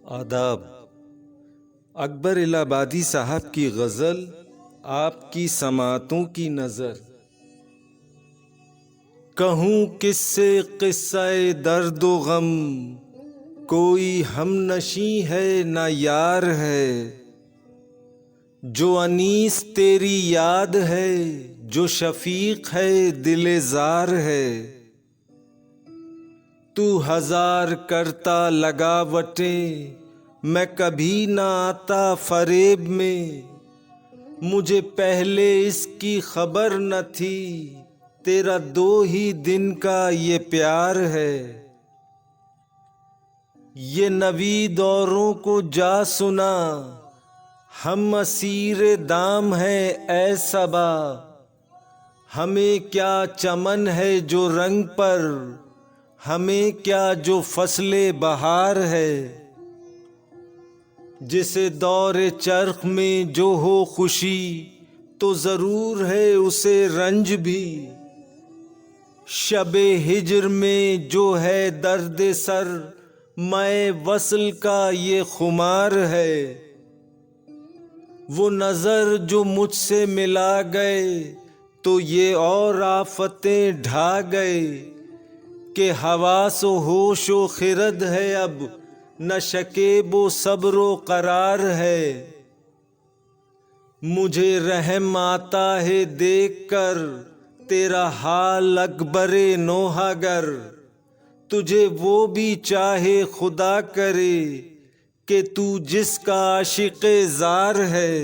आदाब। अकबर इलाहाबादी साहब की गज़ल आपकी समातों की नज़र। कहूँ किससे किस्सा-ए दर्द व गम, कोई हमनशी है न यार है। जो अनीस तेरी याद है, जो शफीक है दिल-ए-ज़ार है। तू हजार करता लगावटें, मैं कभी ना आता फरेब में। मुझे पहले इसकी खबर न थी, तेरा 2 ही दिन का ये प्यार है। ये नवी दौरों को जा सुना, हम असीरे दाम है ऐ सबा। हमें क्या चमन है जो रंग पर, हमें क्या जो फसले बहार है। जिसे दौरे चरख में जो हो खुशी, तो ज़रूर है उसे रंज भी। शबे हिज्र में जो है दर्द सर, मैं वसल का ये खुमार है। वो नज़र जो मुझसे मिला गए, तो ये और आफतें ढा गए। कि हवास व होश व खिरद है अब, न शकेब व सब्र व करार है। मुझे रहम आता है देख कर, तेरा हाल अकबरे नोहागर। तुझे वो भी चाहे खुदा करे, कि तू जिसका आशिक़े ज़ार है।